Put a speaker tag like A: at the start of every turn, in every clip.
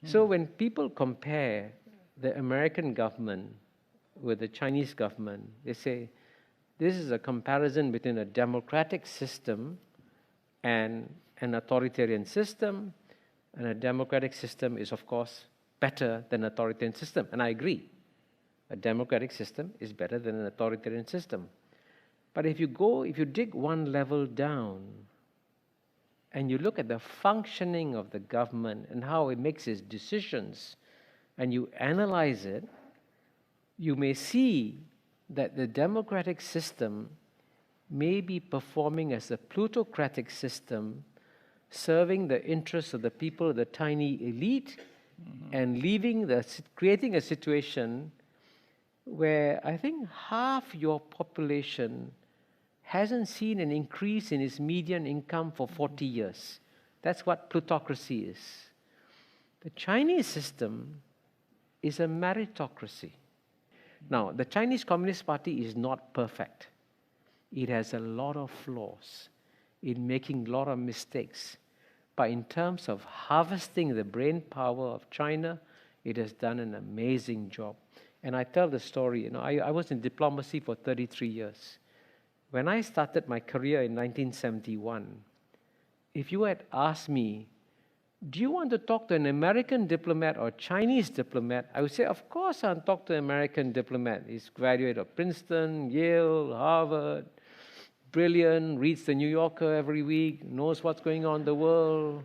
A: So when people compare the American government with the Chinese government, they say this is a comparison between a democratic system and an authoritarian system, and a democratic system is, of course, better than an authoritarian system. And I agree. A democratic system is better than an authoritarian system. But if you dig one level down and you look at the functioning of the government and how it makes its decisions, and you analyze it, you may see that the democratic system may be performing as a plutocratic system, serving the interests of the people of the tiny elite, and creating a situation where I think half your population hasn't seen an increase in its median income for 40 years. That's what plutocracy is. The Chinese system is a meritocracy. Now, the Chinese Communist Party is not perfect. It has a lot of flaws in making a lot of mistakes. But in terms of harvesting the brain power of China, it has done an amazing job. And I tell the story, I was in diplomacy for 33 years. When I started my career in 1971, if you had asked me, do you want to talk to an American diplomat or Chinese diplomat? I would say, of course I'll talk to an American diplomat. He's graduate of Princeton, Yale, Harvard, brilliant, reads the New Yorker every week, knows what's going on in the world.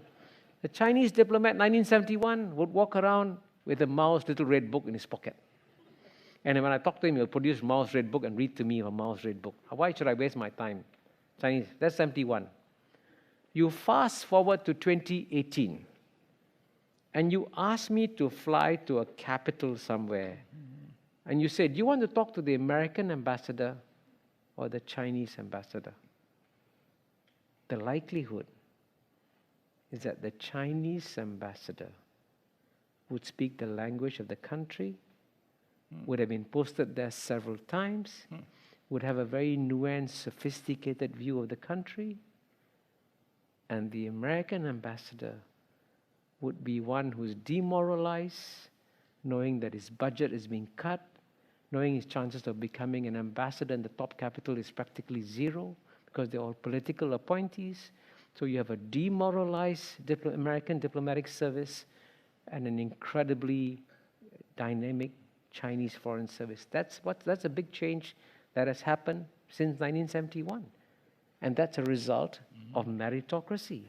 A: The Chinese diplomat, 1971, would walk around with a Mao's little red book in his pocket. And when I talk to him, he'll produce Mao's red book and read to me from Mao's red book. Why should I waste my time? Chinese, that's 71. You fast forward to 2018, and you ask me to fly to a capital somewhere, and you say, do you want to talk to the American ambassador or the Chinese ambassador? The likelihood is that the Chinese ambassador would speak the language of the country, would have been posted there several times, would have a very nuanced, sophisticated view of the country, and the American ambassador would be one who's demoralized, knowing that his budget is being cut, knowing his chances of becoming an ambassador in the top capital is practically zero because they're all political appointees. So you have a demoralized American diplomatic service and an incredibly dynamic Chinese foreign service. That's a big change that has happened since 1971. And that's a result of meritocracy.